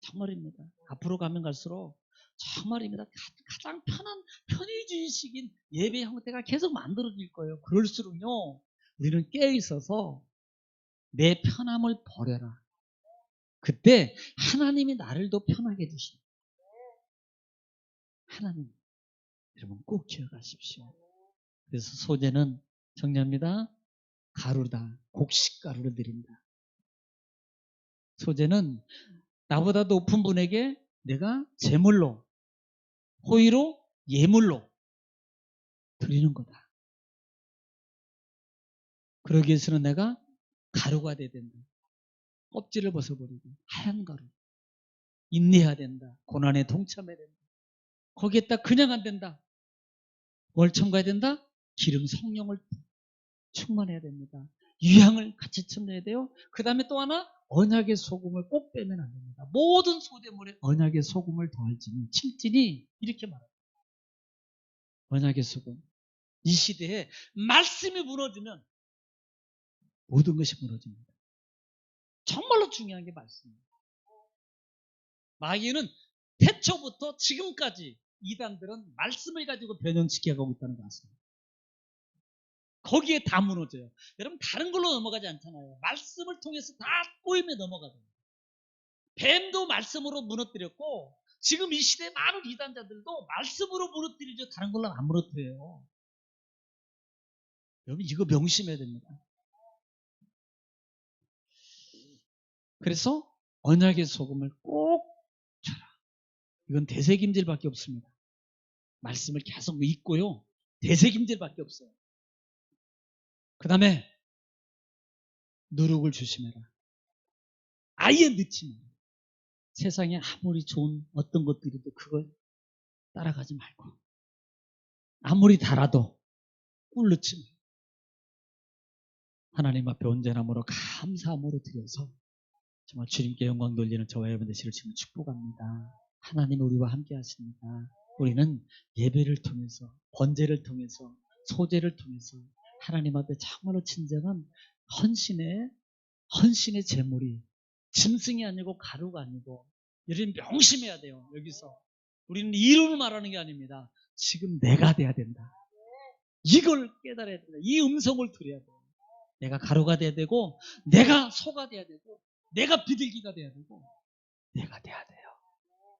정말입니다. 앞으로 가면 갈수록 정말입니다. 가장 편한 편의주의식인 예배 형태가 계속 만들어질 거예요. 그럴수록요 우리는 깨어 있어서 내 편함을 버려라. 그때 하나님이 나를 더 편하게 해주십니다. 하나님 여러분 꼭 기억하십시오. 그래서 소제는 정리합니다. 가루다. 곡식가루를 드린다. 소제는 나보다 높은 분에게 내가 제물로 호의로 예물로 드리는 거다. 그러기 위해서는 내가 가루가 돼야 된다. 껍질을 벗어버리고 하얀 가루. 인내해야 된다. 고난에 동참해야 된다. 거기에다 그냥 안 된다. 뭘 첨가해야 된다? 기름 성령을 충만해야 됩니다. 유향을 같이 첨해야 돼요. 그 다음에 또 하나 언약의 소금을 꼭 빼면 안 됩니다. 모든 소재물에 언약의 소금을 더할지니 7절이 이렇게 말합니다. 언약의 소금. 이 시대에 말씀이 무너지면 모든 것이 무너집니다. 정말로 중요한 게 말씀입니다. 마귀는 태초부터 지금까지 이단들은 말씀을 가지고 변형시켜 가고 있다는 거 아십니까? 거기에 다 무너져요. 여러분 다른 걸로 넘어가지 않잖아요. 말씀을 통해서 다 꼬임에 넘어가요. 뱀도 말씀으로 무너뜨렸고 지금 이 시대의 많은 이단자들도 말씀으로 무너뜨리죠. 다른 걸로 안 무너뜨려요. 여러분 이거 명심해야 됩니다. 그래서 언약의 소금을 꼭 쳐라. 이건 대세김질밖에 없습니다. 말씀을 계속 읽고요. 대세김질밖에 없어요. 그 다음에 누룩을 조심해라. 아예 넣지 마. 세상에 아무리 좋은 어떤 것들이도 그걸 따라가지 말고 아무리 달아도 꿀 넣지 마. 하나님 앞에 언제나무로 감사함으로 드려서 정말 주님께 영광 돌리는 저와 여러분 되시를 지금 축복합니다. 하나님 우리와 함께 하십니다. 우리는 예배를 통해서 번제를 통해서 소제를 통해서 하나님 앞에 참으로 진정한 헌신의 제물이 짐승이 아니고 가루가 아니고 여러분 명심해야 돼요. 여기서 우리는 이론을 말하는 게 아닙니다. 지금 내가 돼야 된다. 이걸 깨달아야 된다. 이 음성을 들어야 돼요. 내가 가루가 돼야 되고 내가 소가 돼야 되고 내가 비둘기가 돼야 되고 내가 돼야 돼요.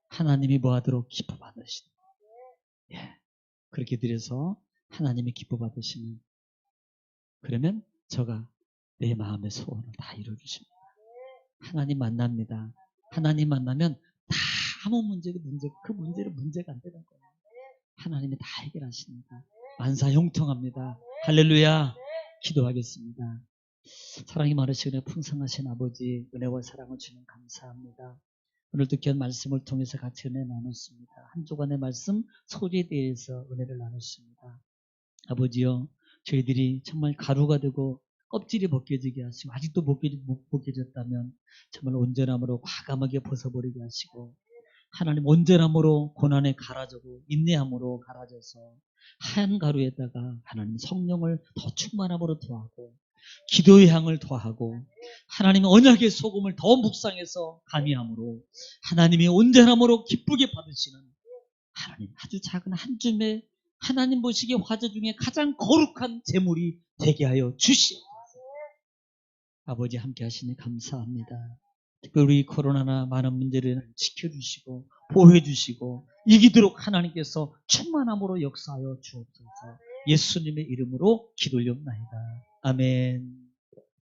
하나님이 뭐하도록 기뻐 받으시는 예. 그렇게 드려서 하나님이 기뻐 받으시면 그러면 저가 내 마음의 소원을 다 이루어주십니다. 하나님 만납니다. 하나님 만나면 다 아무 그 문제를 문제가 안 되는 거예요. 하나님이 다 해결하십니다. 만사 형통합니다. 할렐루야. 기도하겠습니다. 사랑이 많으시고 풍성하신 아버지 은혜와 사랑을 주님 감사합니다. 오늘도 귀한 말씀을 통해서 같이 은혜 나눴습니다. 한 주간의 말씀 소리에 대해서 은혜를 나눴습니다. 아버지요 저희들이 정말 가루가 되고 껍질이 벗겨지게 하시고 아직도 못 벗겨졌다면 정말 온전함으로 과감하게 벗어버리게 하시고 하나님 온전함으로 고난에 갈아져고 인내함으로 갈아져서 하얀 가루에다가 하나님 성령을 더 충만함으로 더하고 기도의 향을 더하고 하나님의 언약의 소금을 더 묵상해서 가미함으로 하나님의 온전함으로 기쁘게 받으시는 하나님 아주 작은 한 줌의 하나님 보시기에 화제 중에 가장 거룩한 제물이 되게 하여 주시옵소서. 아버지 함께 하시니 감사합니다. 특별히 코로나나 많은 문제를 지켜주시고 보호해주시고 이기도록 하나님께서 충만함으로 역사하여 주옵소서. 예수님의 이름으로 기도 올려옵나이다. 아멘.